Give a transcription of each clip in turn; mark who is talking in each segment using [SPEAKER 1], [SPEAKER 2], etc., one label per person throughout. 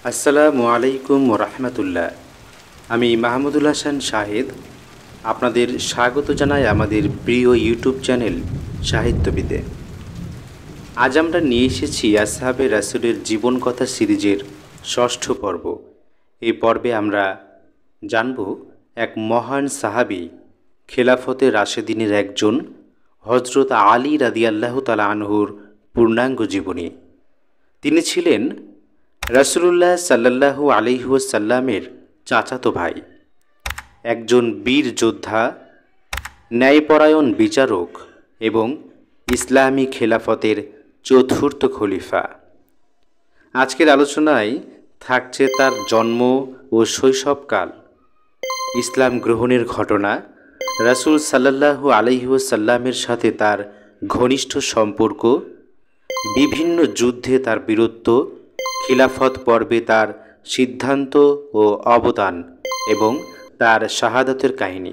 [SPEAKER 1] আসসালামু আলাইকুম রহমতুল্লাহ। আমি মাহমুদুল হাসান শাহেদ আপনাদের স্বাগত জানাই আমাদের প্রিয় ইউটিউব চ্যানেল সাহিত্যবিদে। আজ আমরা নিয়ে এসেছি আসহাবে রাসূলের জীবন কথা সিরিজের ষষ্ঠ পর্ব। এই পর্বে আমরা জানব এক মহান সাহাবী, খেলাফতে রাশেদিনের একজন, হজরত আলী রাদিয়াল্লাহু তাআলা আনহুর পূর্ণাঙ্গ জীবনী। তিনি ছিলেন রাসূলুল্লাহ সাল্লাল্লাহু আলাইহি ওয়াসাল্লামের চাচাতো ভাই, একজন বীর যোদ্ধা, ন্যায়পরায়ণ বিচারক এবং ইসলামী খেলাফতের চতুর্থ খলিফা। আজকের আলোচনায় থাকছে তার জন্ম ও শৈশবকাল, ইসলাম গ্রহণের ঘটনা, রাসূল সাল্লাল্লাহু আলাইহি ওয়াসাল্লামের সাথে তার ঘনিষ্ঠ সম্পর্ক, বিভিন্ন যুদ্ধে তার বীরত্ব, খিলাফত পর্বে তার সিদ্ধান্ত ও অবদান এবং তার শাহাদাতের কাহিনী।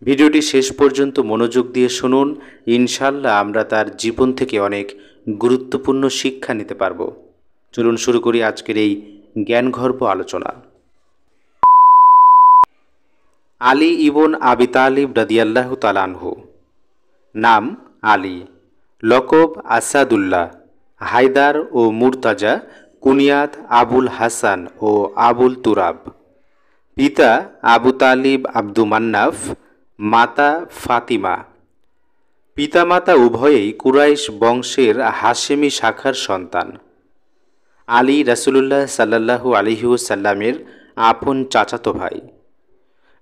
[SPEAKER 1] ভিডিওটি শেষ পর্যন্ত মনোযোগ দিয়ে শুনুন। ইনশাআল্লাহ আমরা তার জীবন থেকে অনেক গুরুত্বপূর্ণ শিক্ষা নিতে পারব। চলুন শুরু করি আজকের এই জ্ঞানগর্ভ আলোচনা। আলী ইবন আবি তালিব রাদিয়াল্লাহু তাআলা আনহু। নাম আলী, লকব আসাদুল্লাহ, হায়দার ও মুরতাজা, কুনিয়াত আবুল হাসান ও আবুল তুরাব। পিতা আবু তালিব আব্দু মান্নাফ, মাতা ফাতিমা। পিতামাতা উভয়েই কুরাইশ বংশের হাশেমি শাখার সন্তান। আলী রাসূলুল্লাহ সাল্লাল্লাহু আলাইহি ওয়াসাল্লামের আপন চাচাতো ভাই।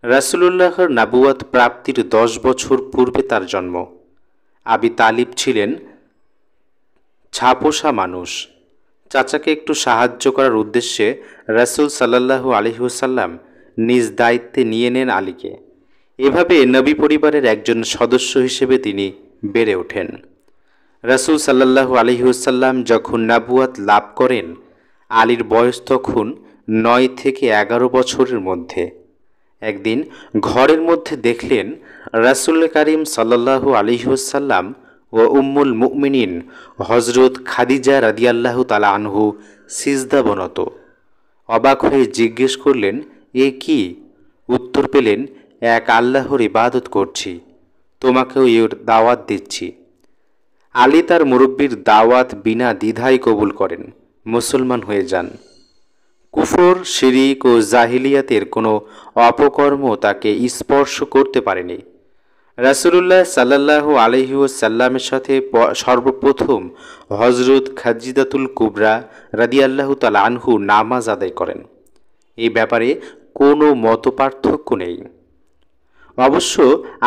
[SPEAKER 1] রাসূলুল্লাহর নবুয়ত প্রাপ্তির 10 বছর পূর্বে তার জন্ম। আবি তালিব ছিলেন ছাপোষা মানুষ। চাচাকে একটু সাহায্য করার উদ্দেশ্যে রাসূল সাল্লাল্লাহু আলাইহি ওয়াসাল্লাম নিজ দায়িত্বে নিয়ে নেন আলীকে। এভাবে নবী পরিবারের একজন সদস্য হিসেবে তিনি বেড়ে ওঠেন। রাসূল সাল্লাল্লাহু আলাইহি ওয়াসাল্লাম যখন নবুয়ত লাভ করেন, আলীর বয়স তখন 9 থেকে 11 বছরের মধ্যে। একদিন ঘরের মধ্যে দেখলেন রাসূল কারীম সাল্লাল্লাহু আলাইহি ওয়াসাল্লাম ও উম্মুল মুমিনিন হযরত খাদিজা রাদিয়াল্লাহু তাআলা আনহু সিজদাবনত। অবাক হয়ে জিজ্ঞেস করলেন, এ কি? উত্তর পেলেন, এক আল্লাহর ইবাদত করছি, তোমাকেও এর দাওয়াত দিচ্ছি। আলী তার মুরব্বির দাওয়াত বিনা দ্বিধায় কবুল করেন, মুসলমান হয়ে যান। কুফর, শিরিক ও জাহিলিয়াতের কোনো অপকর্ম তাকে স্পর্শ করতে পারেনি। রাসূলুল্লাহ সাল্লাল্লাহু আলাইহি ওয়াসাল্লামের সাথে সর্বপ্রথম হযরত খাদিজাতুল কুবরা রাদিয়াল্লাহু তাআলা আনহু নামাজ আদায় করেন। এই ব্যাপারে কোনো মতপার্থক্য নেই। অবশ্য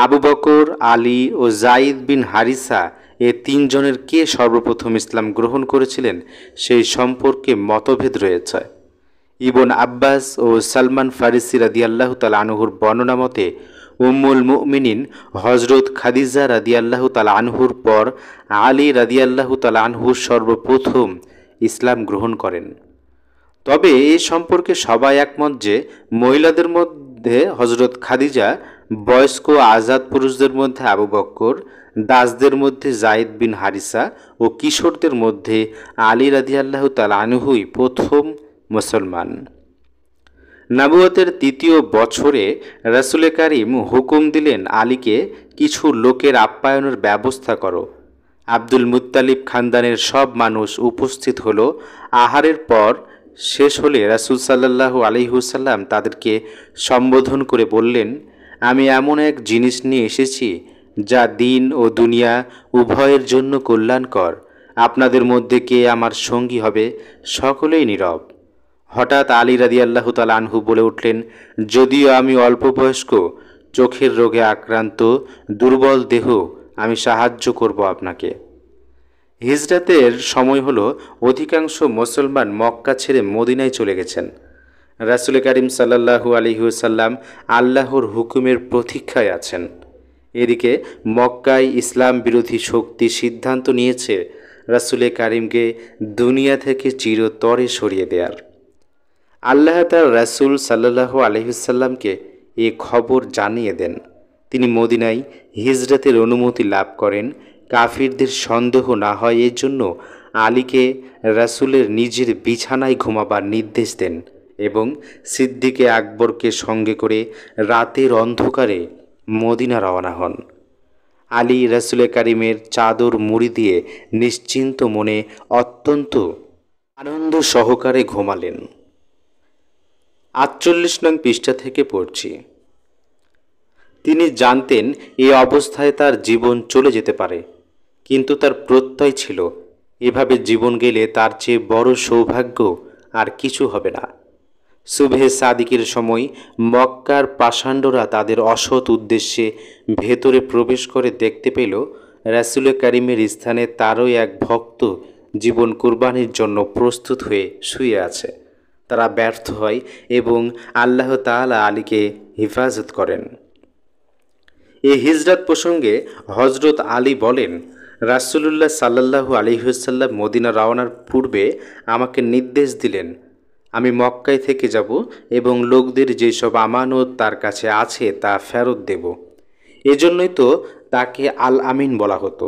[SPEAKER 1] আবু বকর, আলী ও যায়েদ বিন হারিসা এ তিনজনের কে সর্বপ্রথম ইসলাম গ্রহণ করেছিলেন সেই সম্পর্কে মতভেদ রয়েছে। ইবন আব্বাস ও সালমান ফারিসি রাদিয়াল্লাহু তাআলা আনহুর বর্ণনা মতে উম্মুল মুমিনিন হযরত খাদিজা রাদিয়াল্লাহু তাআলা আনহুর পর আলী রাদিয়াল্লাহু তাআলা আনহু সর্বপ্রথম ইসলাম গ্রহণ করেন। তবে এ সম্পর্কে সবাই একমত যে মহিলাদের মধ্যে হযরত খাদিজা, বয়স্ক আজাদ পুরুষদের মধ্যে আবু বকর, দাসদের মধ্যে যায়েদ বিন হারিসা ও কিশোরদের মধ্যে আলী রাদিয়াল্লাহু তাআলা আনহুই প্রথম মুসলমান। নবুয়তের 3য় বছরে রাসূল কারীম হুকুম দিলেন, আলীকে কিছু লোকের আপ্যায়নের ব্যবস্থা করো। আব্দুল মুত্তালিব খানদানের সব মানুষ উপস্থিত হলো। আহারের পর শেষ হলে রাসূল সাল্লাল্লাহু আলাইহি ওয়াসাল্লাম তাদেরকে সম্বোধন করে বললেন, আমি এমন এক জিনিস নিয়ে এসেছি যা দিন ও দুনিয়া উভয়ের জন্য কল্যাণকর। আপনাদের মধ্যে কে আমার সঙ্গী হবে? সকলেই নীরব। হঠাৎ আলী রাদিয়াল্লাহু তাআলা আনহু বলে উঠলেন, যদিও আমি অল্প বয়স্ক, চোখের রোগে আক্রান্ত, দুর্বল দেহ, আমি সাহায্য করব আপনাকে। হিজরতের সময় হলো, অধিকাংশ মুসলমান মক্কা ছেড়ে মদিনায় চলে গেছেন। রাসূল কারীম সাল্লাল্লাহু আলাইহি ওয়াসাল্লাম আল্লাহর হুকুমের প্রতীক্ষায় আছেন। এদিকে মক্কায় ইসলাম বিরোধী শক্তি সিদ্ধান্ত নিয়েছে রাসূল কারীমকে দুনিয়া থেকে চিরতরে সরিয়ে দেওয়ার। আল্লাহ তার রাসূল সাল্লাল্লাহু আলাইহি ওয়াসাল্লামকে এ খবর জানিয়ে দেন। তিনি মদিনায় হিজরতের অনুমতি লাভ করেন। কাফিরদের সন্দেহ না হয় এর জন্য আলীকে রাসূলের নিজের বিছানায় ঘুমাবার নির্দেশ দেন এবং সিদ্দিকে আকবরকে সঙ্গে করে রাতের অন্ধকারে মদিনা রওনা হন। আলী রাসূলে কারিমের চাদর মুড়ি দিয়ে নিশ্চিন্ত মনে অত্যন্ত আনন্দ সহকারে ঘুমালেন। ৪৮ নং পৃষ্ঠা থেকে পড়ছি। তিনি জানতেন এই অবস্থায় তার জীবন চলে যেতে পারে, কিন্তু তার প্রত্যয় ছিল এভাবে জীবন গেলে তার চেয়ে বড় সৌভাগ্য আর কিছু হবে না। সুবহে সাদিকের সময় মক্কার পাষাণ্ডরা তাদের অসৎ উদ্দেশ্যে ভেতরে প্রবেশ করে দেখতে পেল রাসূলে কারিমের স্থানে তারও এক ভক্ত জীবন কুরবানির জন্য প্রস্তুত হয়ে শুয়ে আছে। তারা ব্যর্থ হয় এবং আল্লাহ তাআলা আলীকে হেফাজত করেন। এই হিজরত প্রসঙ্গে হজরত আলী বলেন, রাসূলুল্লাহ সাল্লাল্লাহু আলাইহি ওয়াসাল্লাম মদিনা রওনার পূর্বে আমাকে নির্দেশ দিলেন আমি মক্কায় থেকে যাব এবং লোকদের যেসব আমানত তার কাছে আছে তা ফেরত দেব। এজন্যই তো তাকে আল আমিন বলা হতো।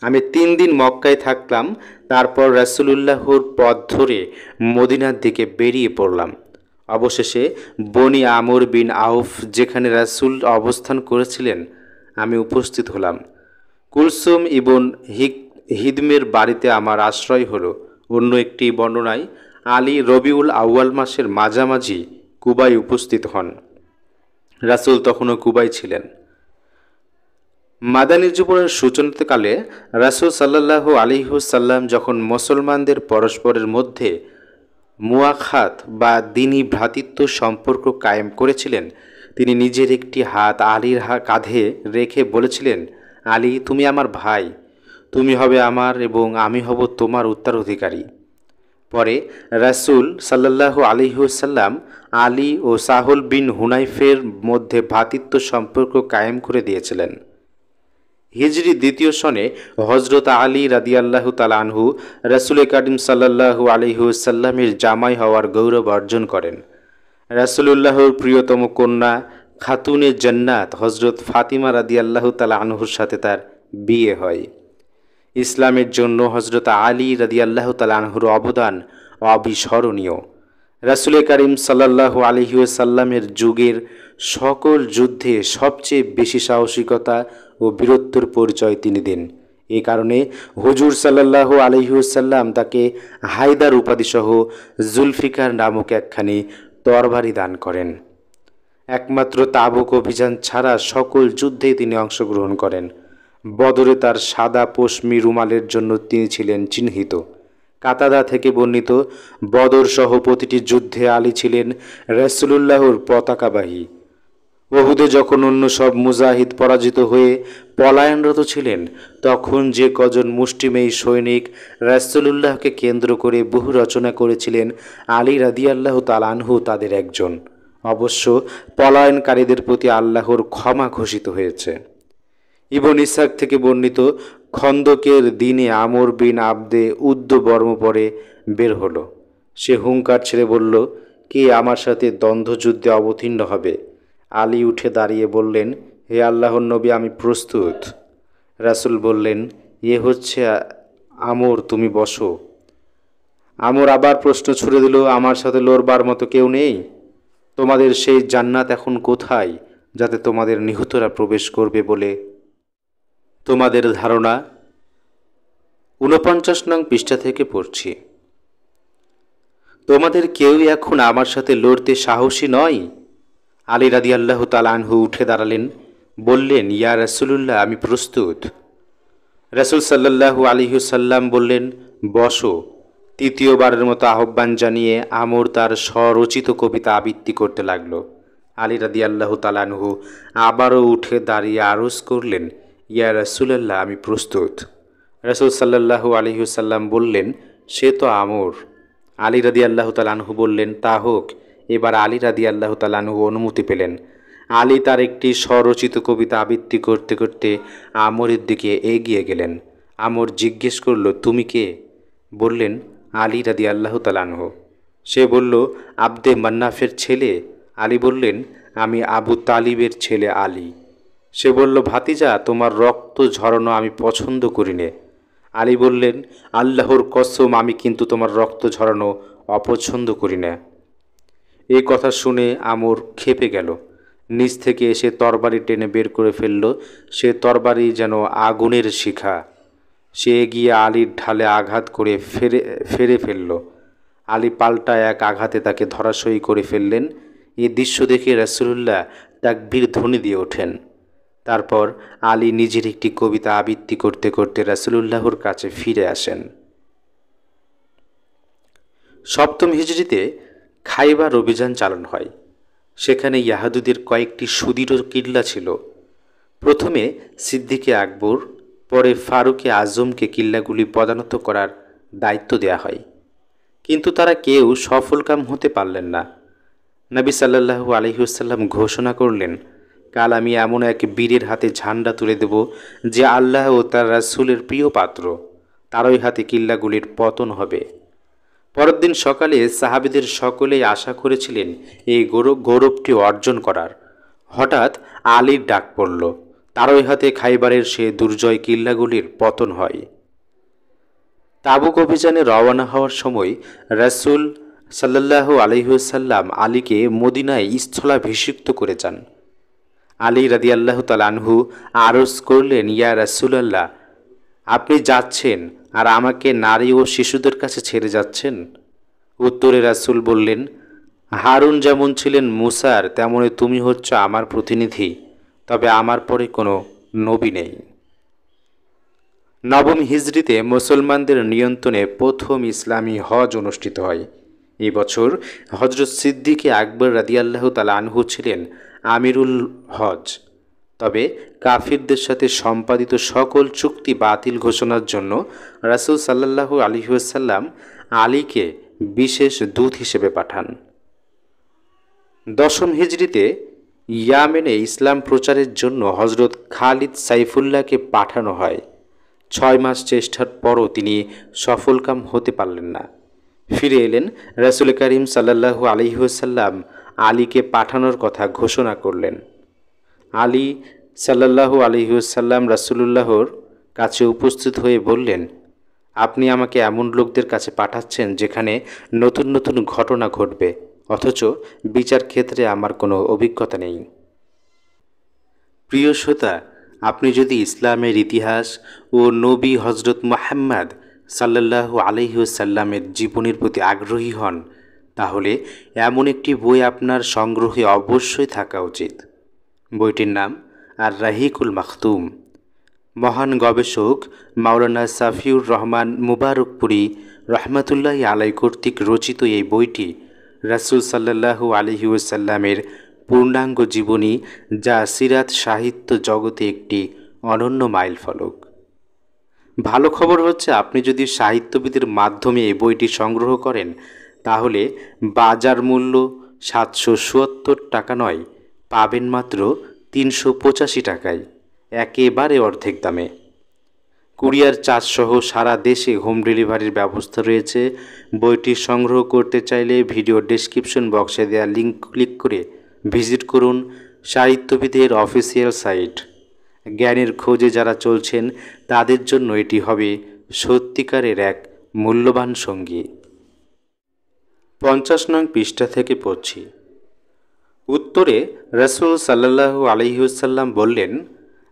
[SPEAKER 1] আমি 3 দিন মক্কায় থাকলাম, তারপর রাসূলুল্লাহর পথ ধরে মদিনার দিকে বেরিয়ে পড়লাম। অবশেষে বনি আমর বিন আউফ যেখানে রাসূল অবস্থান করেছিলেন আমি উপস্থিত হলাম। কুলসুম ইবন হিদমের বাড়িতে আমার আশ্রয় হলো। অন্য একটি বর্ণনায় আলী রবিউল আউয়াল মাসের মাঝামাঝি কুবায় উপস্থিত হন। রাসূল তখনও কুবায় ছিলেন। মাদানী জীবনের সূচনাকালে রাসূল সাল্লাল্লাহু আলাইহি ওয়াসাল্লাম যখন মুসলমানদের পরস্পরের মধ্যে মুয়াখাত বা দ্বীনি ভ্রাতৃত্ব সম্পর্ক কায়েম করেছিলেন, তিনি নিজের একটি হাত আলীর কাঁধে রেখে বলেছিলেন, আলী, তুমি আমার ভাই, তুমি হবে আমার এবং আমি হব তোমার উত্তরাধিকারী। পরে রাসূল সাল্লাল্লাহু আলাইহি ওয়াসাল্লাম আলী ও সাহল বিন হুনাইফের মধ্যে ভ্রাতৃত্ব সম্পর্ক কায়েম করে দিয়েছিলেন। হিজরি 2য় সনে হযরত আলী রাদিয়াল্লাহু তাআলা আনহু রাসূল কারীম সাল্লাল্লাহু আলাইহি ওয়াসাল্লামের জামাই হওয়ার গৌরব অর্জন করেন। রাসূলুল্লাহর প্রিয়তম কন্যা খাতুনে জান্নাত হযরত ফাতিমা রাদিয়াল্লাহু তাআলা আনহুর সাথে তার বিয়ে হয়। ইসলামের জন্য হযরত আলী রাদিয়াল্লাহু তাআলা আনহুর অবদান অবিস্মরণীয়। রাসূল কারীম সাল্লাল্লাহু আলাইহি ওয়াসাল্লামের যুগের সকল যুদ্ধে সবচেয়ে বেশি সাহসিকতা ও বীরত্বের পরিচয় তিনি দেন। এই কারণে হুজুর সাল্লাল্লাহু আলাইহি ওয়াসাল্লাম তাকে হায়দার উপাধিসহ জুলফিকার নামক একখানি তরবারি দান করেন। একমাত্র তাবুক অভিযান ছাড়া সকল যুদ্ধেই তিনি অংশগ্রহণ করেন। বদরে তার সাদা পশমি রুমালের জন্য তিনি ছিলেন চিহ্নিত। কাতাদা থেকে বর্ণিত, বদর সহ প্রতিটি যুদ্ধে আলী ছিলেন রাসূলুল্লাহর পতাকাবাহী। উহুদে যখন অন্য সব মুজাহিদ পরাজিত হয়ে পলায়নরত ছিলেন, তখন যে কজন মুষ্টিমেয় সৈনিক রাসূলুল্লাহকে কেন্দ্র করে বহু রচনা করেছিলেন, আলী রাদিয়াল্লাহু তাআলা আনহু তাদের একজন। অবশ্য পলায়নকারীদের প্রতি আল্লাহর ক্ষমা ঘোষিত হয়েছে। ইবন ইসহাক থেকে বর্ণিত, খন্দকের দিনে আমর বিন আবদে উদ্দ বর্ম পরে বের হলো। সে হুঙ্কার ছেড়ে বলল, কে আমার সাথে দ্বন্দ্বযুদ্ধে অবতীর্ণ হবে? আলী উঠে দাঁড়িয়ে বললেন, হে আল্লাহর নবী, আমি প্রস্তুত। রাসূল বললেন, এ হচ্ছে আমর, তুমি বসো। আমর আবার প্রশ্ন ছুড়ে দিল, আমার সাথে লড়বার মতো কেউ নেই? তোমাদের সেই জান্নাত এখন কোথায় যাতে তোমাদের নিহতরা প্রবেশ করবে বলে তোমাদের ধারণা? ৪৯ নং পৃষ্ঠা থেকে পড়ছি। তোমাদের কেউই এখন আমার সাথে লড়তে সাহসী নয়? আলী রাদিয়াল্লাহু তাআলা আনহু উঠে দাঁড়ালেন, বললেন, ইয়া রাসূলুল্লাহ, আমি প্রস্তুত। রাসূল সাল্লাল্লাহু আলাইহি ওয়াসাল্লাম বললেন, বসো। তৃতীয়বারের মতো আহ্বান জানিয়ে আমর তার স্বরচিত কবিতা আবৃত্তি করতে লাগল। আলী রাদিয়াল্লাহু তাআলা আনহু আবারও উঠে দাঁড়িয়ে আরজ করলেন, ইয়া রাসূলুল্লাহ, আমি প্রস্তুত। রাসূল সাল্লাল্লাহু আলাইহি ওয়াসাল্লাম বললেন, সে তো আমর। আলী রাদিয়াল্লাহু তাআলা আনহু বললেন, তা হোক। এবার আলী রাদিয়াল্লাহু তাআলা আনহু অনুমতি পেলেন। আলী তার একটি স্বরচিত কবিতা আবৃত্তি করতে করতে আমরের দিকে এগিয়ে গেলেন। আমর জিজ্ঞেস করল, তুমি কে? বললেন, আলী রাদিয়াল্লাহু তাআলা আনহু। সে বলল, আব্দে মান্নাফের ছেলে? আলী বললেন, আমি আবু তালিবের ছেলে আলী। সে বলল, ভাতিজা, তোমার রক্ত ঝরানো আমি পছন্দ করি নে। আলী বললেন, আল্লাহর কসম, আমি কিন্তু তোমার রক্ত ঝরানো অপছন্দ করি না। এই কথা শুনে আমর ক্ষেপে গেল। নিচ থেকে এসে তরবারি টেনে বের করে ফেলল। সে তরবারি যেন আগুনের শিখা। সে এগিয়ে আলীর ঢালে আঘাত করে ফেরে ফেলল। আলী পাল্টা এক আঘাতে তাকে ধরাশয়ী করে ফেললেন। এই দৃশ্য দেখে রাসূলুল্লাহ তাকবীর ধ্বনি দিয়ে ওঠেন। তারপর আলী নিজের একটি কবিতা আবৃত্তি করতে করতে রাসূলুল্লাহর কাছে ফিরে আসেন। সপ্তম হিজরিতে খাইবার অভিযান চালানো হয়। সেখানে ইয়াহুদীদের কয়েকটি সুদৃঢ় কিল্লা ছিল। প্রথমে সিদ্দিকে আকবর, পরে ফারুকে আজমকে কিল্লাগুলি পদানত করার দায়িত্ব দেয়া হয়। কিন্তু তারা কেউ সফলকাম হতে পারলেন না। নবী সাল্লাল্লাহু আলাইহি ওয়াসাল্লাম ঘোষণা করলেন, কাল আমি এমন এক বীরের হাতে ঝান্ডা তুলে দেব যে আল্লাহ ও তার রাসূলের প্রিয় পাত্র। তারই হাতে কিল্লাগুলির পতন হবে। পরের দিন সকালে সাহাবীদের সকলেই আশা করেছিলেন এই গৌরবটি অর্জন করার। হঠাৎ আলীর ডাক পড়ল। তারই হাতে খাইবারের সে দুর্জয় কিল্লাগুলির পতন হয়। তাবুক অভিযানে রওনা হওয়ার সময় রাসূল সাল্লাল্লাহু আলাইহি ওয়াসাল্লাম আলীকে মদিনায় স্থলাভিষিক্ত করে যান। আলী রাদিয়াল্লাহু তাআলা আনহু আরজ করলেন, ইয়া রাসূলাল্লাহ, আপনি যাচ্ছেন আর আমাকে নারী ও শিশুদের কাছে ছেড়ে যাচ্ছেন? উত্তরে রাসূল বললেন, হারুন যেমন ছিলেন মুসার, তেমনি তুমি হচ্ছ আমার প্রতিনিধি, তবে আমার পরে কোনো নবী নেই। নবম হিজরিতে মুসলমানদের নিয়ন্ত্রণে প্রথম ইসলামী হজ অনুষ্ঠিত হয়। এই বছর হযরত সিদ্দিকে আকবর রাদিয়াল্লাহু তাআলা আনহু ছিলেন আমিরুল হজ। তবে কাফিরদের সাথে সম্পাদিত সকল চুক্তি বাতিল ঘোষণার জন্য রাসূল সাল্লাল্লাহু আলাইহি ওয়াসাল্লাম আলীকে বিশেষ দূত হিসেবে পাঠান। দশম হিজরিতে ইয়ামেনে ইসলাম প্রচারের জন্য হযরত খালিদ সাইফুল্লাহকে পাঠানো হয়। 6 মাস চেষ্টার পরও তিনি সফলকাম হতে পারলেন না। ফিরে এলেন। রাসূল করিম সাল্লাল্লাহু আলাইহি ওয়াসাল্লাম আলীকে পাঠানোর কথা ঘোষণা করলেন। আলী সাল্লাল্লাহু আলাইহি ওয়াসাল্লাম রাসূলুল্লাহর কাছে উপস্থিত হয়ে বললেন, আপনি আমাকে এমন লোকদের কাছে পাঠাচ্ছেন যেখানে নতুন নতুন ঘটনা ঘটবে, অথচ বিচার ক্ষেত্রে আমার কোনো অভিজ্ঞতা নেই। প্রিয় শ্রোতা, আপনি যদি ইসলামের ইতিহাস ও নবী হজরত মুহাম্মদ সাল্লাল্লাহু আলাইহি ওয়াসাল্লামের জীবনের প্রতি আগ্রহী হন, তাহলে এমন একটি বই আপনার সংগ্রহে অবশ্যই থাকা উচিত। বইটির নাম আর রাহিকুল মাখতুম। মহান গবেষক মাওলানা সাফিউর রহমান মুবারকপুরী রহমাতুল্লাহি আলাই কর্তৃক রচিত এই বইটি রাসূল সাল্লাল্লাহু আলাইহি ওয়াসাল্লামের পূর্ণাঙ্গ জীবনী, যা সিরাত সাহিত্য জগতে একটি অনন্য মাইলফলক। ভালো খবর হচ্ছে, আপনি যদি সাহিত্যবিদের মাধ্যমে এই বইটি সংগ্রহ করেন, তাহলে বাজার মূল্য 777 টাকা নয়, পাবেন মাত্র 385 টাকায়, একেবারে অর্ধেক দামে। কুরিয়ার চার্জ সহ সারা দেশে হোম ডেলিভারির ব্যবস্থা রয়েছে। বইটি সংগ্রহ করতে চাইলে ভিডিও ডেসক্রিপশন বক্সে দেওয়া লিঙ্ক ক্লিক করে ভিজিট করুন সাহিত্যবিদের অফিসিয়াল সাইট। জ্ঞানের খোঁজে যারা চলছেন তাদের জন্য এটি হবে সত্যিকারের এক মূল্যবান সঙ্গী। 50 নং পৃষ্ঠা থেকে পড়ছি। উত্তরে রাসূল সাল্লাল্লাহু আলাইহি ওয়াসাল্লাম বললেন,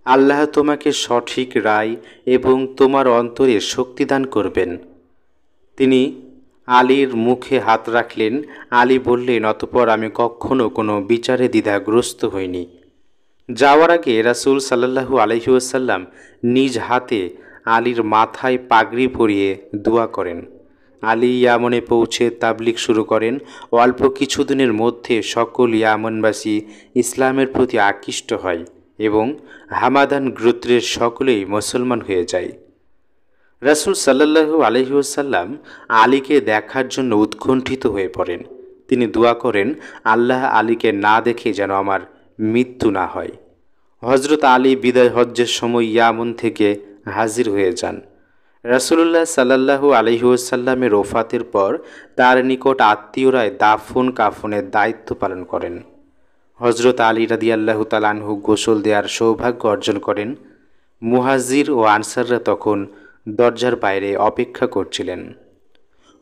[SPEAKER 1] আল্লাহ তোমাকে সঠিক রায় এবং তোমার অন্তরে শক্তি দান করবেন। তিনি আলীর মুখে হাত রাখলেন। আলী বললেন, অতঃপর আমি কখনো কোনো বিচারে দ্বিধাগ্রস্ত হইনি। যাওয়ার আগে রাসূল সাল্লাল্লাহু আলাইহি ওয়াসাল্লাম নিজ হাতে আলীর মাথায় পাগড়ি পরিয়ে দোয়া করেন। আলী ইয়ামনে পৌঁছে তাবলিগ শুরু করেন। অল্প কিছুদিনের মধ্যে সকল ইয়ামনবাসী ইসলামের প্রতি আকৃষ্ট হয় এবং হামাদান গোত্রের সকলেই মুসলমান হয়ে যায়। রাসূল সাল্লাল্লাহু আলাইহি ওয়াসাল্লাম আলীকে দেখার জন্য উৎকণ্ঠিত হয়ে পড়েন। তিনি দোয়া করেন, আল্লাহ আলীকে না দেখে যেন আমার মৃত্যু না হয়। হযরত আলী বিদায় হজ্জের সময় ইয়ামন থেকে হাজির হয়ে যান। রাসূলুল্লাহ সাল্লাল্লাহু আলাইহি ওয়াসাল্লামের ওফাতের পর তার নিকট আত্মীয়রাই দাফন কাফনের দায়িত্ব পালন করেন। হযরত আলী রাদিয়াল্লাহু তাআলা আনহু গোসল দেওয়ার সৌভাগ্য অর্জন করেন। মুহাজির ও আনসাররা তখন দরজার বাইরে অপেক্ষা করছিলেন।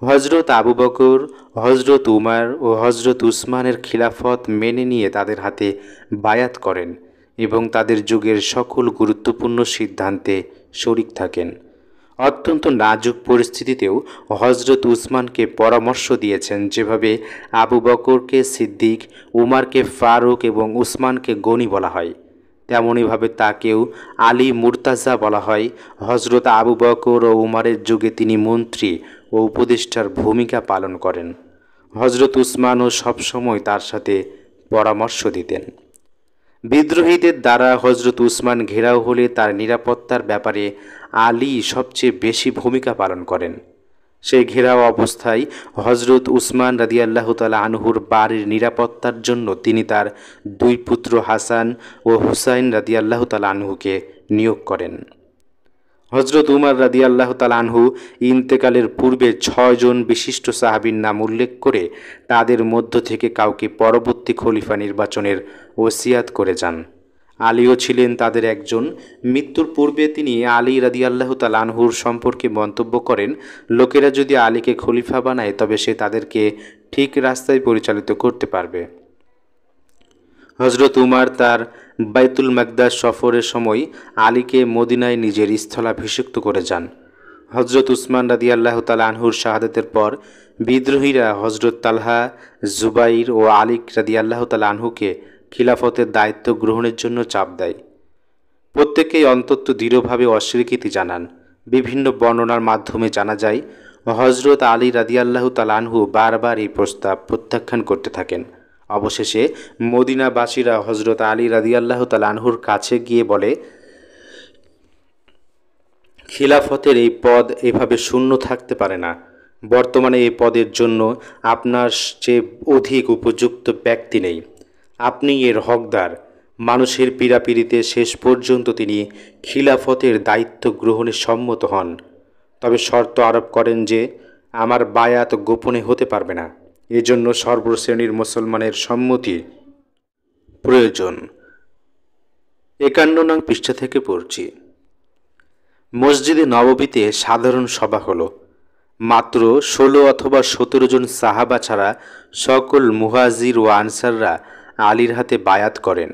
[SPEAKER 1] হজরত আবু বকর, হজরত উমার ও হজরত উসমানের খিলাফত মেনে নিয়ে তাদের হাতে বায়াত করেন এবং তাদের যুগের সকল গুরুত্বপূর্ণ সিদ্ধান্তে শরিক থাকেন। অত্যন্ত নাজুক পরিস্থিতিতেও হজরত উসমানকে পরামর্শ দিয়েছেন, যেভাবে আবু বকরকে সিদ্দিক, উমারকে ফারুক এবং উসমানকে গনি বলা হয়, তেমনইভাবে তাকেও আলী মুর্তাজা বলা হয়। হজরত আবু বকর ও উমারের যুগে তিনি মন্ত্রী ও উপদেষ্টার ভূমিকা পালন করেন। হজরত উসমানও সবসময় তার সাথে পরামর্শ দিতেন। বিদ্রোহীদের দ্বারা হজরত উসমান ঘেরাও হলে তার নিরাপত্তার ব্যাপারে আলী সবচেয়ে বেশি ভূমিকা পালন করেন। সেই ঘেরাও অবস্থায় হজরত উসমান রাদিয়াল্লাহু তাআলা আনহুর বাড়ির নিরাপত্তার জন্য তিনি তার দুই পুত্র হাসান ও হুসাইন রাদিয়াল্লাহু তাআলা আনহুকে নিয়োগ করেন। হজরত উমর রাদিয়াল্লাহু তাআলা আনহু ইন্তেকালের পূর্বে ৬ জন বিশিষ্ট সাহাবীর নাম উল্লেখ করে তাদের মধ্য থেকে কাউকে পরবর্তী খলিফা নির্বাচনের ওসিয়াত করে যান। আলীও ছিলেন তাদের একজন। মৃত্যুর পূর্বে তিনি আলী রাদিয়াল্লাহু তাআলা আনহুর সম্পর্কে মন্তব্য করেন, লোকেরা যদি আলীকে খলিফা বানায় তবে সে তাদেরকে ঠিক রাস্তায় পরিচালিত করতে পারবে। হজরত উমার তার বাইতুল মাকদাস সফরের সময় আলীকে মদিনায় নিজের স্থলাভিষিক্ত করে যান। হজরত উসমান রাদিয়াল্লাহু তাআলা আনহুর শাহাদাতের পর বিদ্রোহীরা হজরত তালহা, জুবাইর ও আলী রাদিয়াল্লাহু তাআলা আনহুকে খিলাফতের দায়িত্ব গ্রহণের জন্য চাপ দেয়। প্রত্যেকেই অন্তত দৃঢ়ভাবে অস্বীকৃতি জানান। বিভিন্ন বর্ণনার মাধ্যমে জানা যায় হজরত আলী রাদিয়াল্লাহু তাআলা আনহু বারবার এই প্রস্তাব প্রত্যাখ্যান করতে থাকেন। অবশেষে মদিনাবাসীরা হজরত আলী রাদিয়াল্লাহু তাআলা আনহুর কাছে গিয়ে বলে, খিলাফতের এই পদ এভাবে শূন্য থাকতে পারে না। বর্তমানে এই পদের জন্য আপনার চেয়ে অধিক উপযুক্ত ব্যক্তি নেই। আপনি এর হকদার। মানুষের পীড়াপিড়িতে শেষ পর্যন্ত তিনি খিলাফতের দায়িত্ব গ্রহণে সম্মত হন, তবে শর্ত আরোপ করেন যে আমার বায়াত গোপনে হতে পারবে না। এজন্য সর্বশ্রেণীর মুসলমানের সম্মতি প্রয়োজন। ৫১ নং পৃষ্ঠা থেকে পড়ছি। মসজিদে নববীতে সাধারণ সভা হলো। মাত্র ১৬ অথবা ১৭ জন সাহাবা ছাড়া সকল মুহাজির ও আনসাররা আলীর হাতে বায়াত করেন।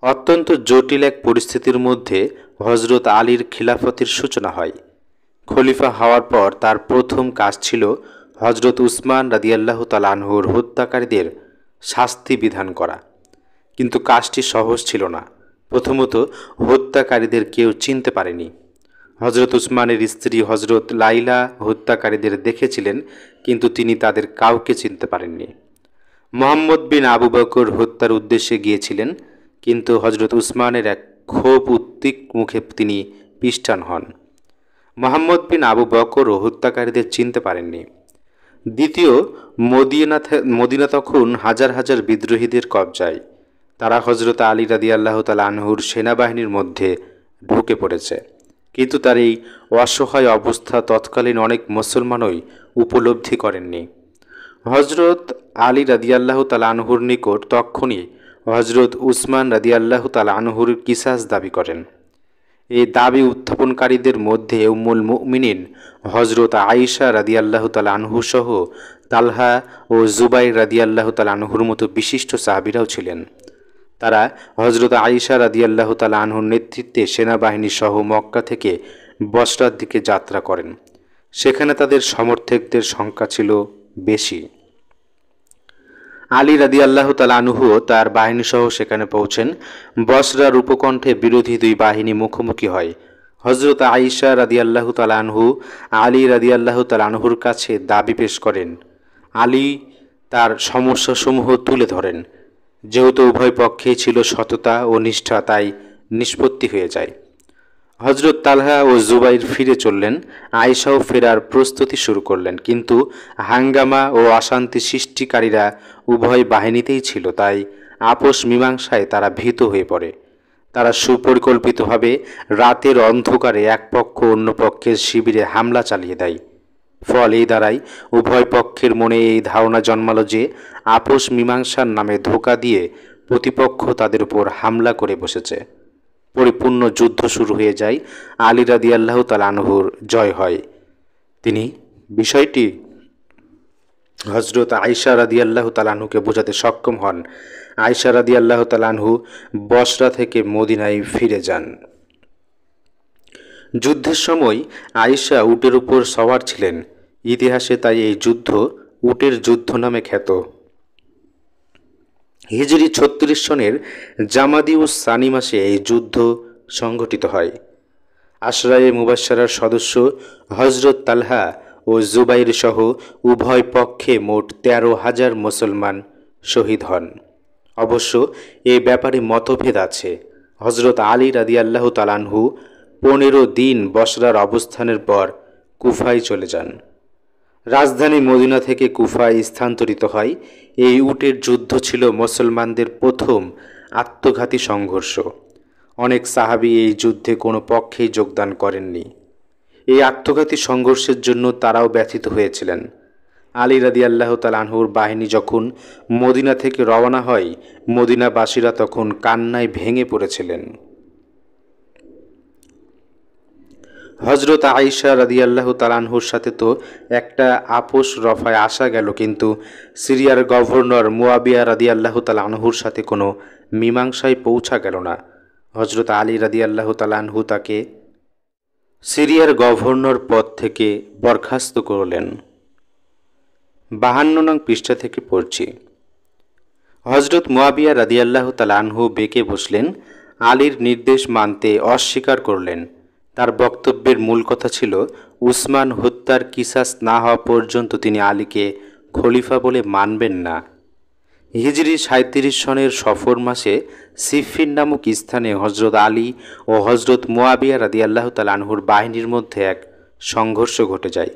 [SPEAKER 1] অত্যন্ত জটিল এক পরিস্থিতির মধ্যে হজরত আলীর খিলাফতের সূচনা হয়। খলিফা হওয়ার পর তার প্রথম কাজ ছিল হজরত উসমান রাদিয়াল্লাহু তাআলা আনহুর হত্যাকারীদের শাস্তি বিধান করা। কিন্তু কাজটি সহজ ছিল না। প্রথমত, হত্যাকারীদের কেউ চিনতে পারেনি। হজরত উসমানের স্ত্রী হজরত লাইলা হত্যাকারীদের দেখেছিলেন, কিন্তু তিনি তাদের কাউকে চিনতে পারেননি। মুহাম্মদ বিন আবু বকর হত্যার উদ্দেশ্যে গিয়েছিলেন, কিন্তু হজরত উসমানের এক ক্ষোভ উদ্তিক মুখে তিনি পিষ্টান হন। মুহাম্মদ বিন আবু বকরও হত্যাকারীদের চিনতে পারেননি। দ্বিতীয়, মদিনা তখন হাজার হাজার বিদ্রোহীদের কবজায়। তারা হজরত আলী রাদিয়াল্লাহু তাআলা আনহুর সেনাবাহিনীর মধ্যে ঢুকে পড়েছে। কিন্তু তার এই অসহায় অবস্থা তৎকালীন অনেক মুসলমানই উপলব্ধি করেননি। হজরত আলী রাদিয়াল্লাহু তাআলা আনহুর নিকট তখনই হজরত উসমান রাদিয়াল্লাহু তাআলা আনহুর কিসাস দাবি করেন। এই দাবি উত্থাপনকারীদের মধ্যে উম্মুল মুমিনিন হজরত আয়েশা রাদিয়াল্লাহু তাআলা আনহু সহ তালহা ও জুবাইর রাদিয়াল্লাহু তাআলা আনহুর মতো বিশিষ্ট সাহাবীরাও ছিলেন। তারা হজরত আয়েশা রাদিয়াল্লাহু তাআলা আনহুর নেতৃত্বে সেনাবাহিনী সহ মক্কা থেকে বসরার দিকে যাত্রা করেন। সেখানে তাদের সমর্থকদের সংখ্যা ছিল বেশি। আলী রাদিয়াল্লাহু তাআলা আনহুও তার বাহিনী সহ সেখানে পৌঁছেন। বসরার উপকণ্ঠে বিরোধী দুই বাহিনী মুখোমুখি হয়। হজরত আয়েশা রাদিয়াল্লাহু তাআলা আনহু আলী রাদিয়াল্লাহু তাআলা আনহুর কাছে দাবি পেশ করেন। আলী তার সমস্যাসমূহ তুলে ধরেন। যেহেতু উভয় পক্ষেই ছিল সততা ও নিষ্ঠা, তাই নিষ্পত্তি হয়ে যায়। হজরত তালহা ও জুবাইর ফিরে চললেন। আয়েশাও ফেরার প্রস্তুতি শুরু করলেন, কিন্তু হাঙ্গামা ও অশান্তি সৃষ্টিকারীরা উভয় বাহিনীতেই ছিল, তাই আপোষ মীমাংসায় তারা ভীত হয়ে পড়ে। তারা সুপরিকল্পিতভাবে রাতের অন্ধকারে এক পক্ষ অন্য পক্ষের শিবিরে হামলা চালিয়ে দেয়। ফলে এই দ্বারাই উভয় পক্ষের মনে এই ধারণা জন্মালো যে আপোষ মীমাংসার নামে ধোঁকা দিয়ে প্রতিপক্ষ তাদের উপর হামলা করে বসেছে। পরিপূর্ণ যুদ্ধ শুরু হয়ে যায়। আলী রাদিয়াল্লাহু তাআলা আনহুর জয় হয়। তিনি বিষয়টি হযরত আয়েশা রাদিয়াল্লাহু তাআলা আনহুকে বোঝাতে সক্ষম হন। আয়েশা রাদিয়াল্লাহু তাআলা আনহু বসরা থেকে মদিনায় ফিরে যান। যুদ্ধের সময় আয়েশা উটের উপর সওয়ার ছিলেন। ইতিহাসে তাই এই যুদ্ধ উটের যুদ্ধ নামে খ্যাত। হিজরি ৩৬ সনের জামাদিউস সানি মাসে এই যুদ্ধ সংঘটিত হয়। আশরায়ে মুবাশশারার সদস্য হযরত তালহা ও জুবাইর সহ উভয় পক্ষে মোট ১৩,০০০ মুসলমান শহীদ হন। অবশ্য এ ব্যাপারে মতভেদ আছে। হযরত আলী রাদিয়াল্লাহু তাআলা আনহু ১৫ দিন বসরার অবস্থানের পর কুফায় চলে যান। রাজধানী মদিনা থেকে কুফায় স্থানান্তরিত হয়। এই উটের যুদ্ধ ছিল মুসলমানদের প্রথম আত্মঘাতী সংঘর্ষ। অনেক সাহাবী এই যুদ্ধে কোনো পক্ষেই যোগদান করেননি। এই আত্মঘাতী সংঘর্ষের জন্য তারাও ব্যথিত হয়েছিলেন। আলী রাদিয়াল্লাহু তাআলা আনহুর বাহিনী যখন মদিনা থেকে রওনা হয়, মদিনাবাসীরা তখন কান্নায় ভেঙে পড়েছিলেন। হযরত আয়েশা রাদিয়াল্লাহু তাআলা আনহুর সাথে তো একটা আপোষ রফায় আসা গেল, কিন্তু সিরিয়ার গভর্নর মুয়াবিয়া রাদিয়াল্লাহু তাআলা আনহুর সাথে কোনো মীমাংসায় পৌঁছা গেল না। হযরত আলী রাদিয়াল্লাহু তাআলা আনহু তাকে সিরিয়ার গভর্নর পদ থেকে বরখাস্ত করলেন। ৫২ নং পৃষ্ঠা থেকে পড়ছি। হযরত মুয়াবিয়া রাদিয়াল্লাহু তাআলা আনহু বেঁকে বসলেন। আলীর নির্দেশ মানতে অস্বীকার করলেন। তার বক্তব্যের মূল কথা ছিল, উসমান হত্যার কিসাস না হওয়া পর্যন্ত তিনি আলীকে খলিফা বলে মানবেন না। হিজরি ৩৭ সনের সফর মাসে সিফিন নামক স্থানে হযরত আলী ও হযরত মুয়াবিয়া রাদিয়াল্লাহু তাআলা আনহুর বাহিনীর মধ্যে এক সংঘর্ষ ঘটে যায়।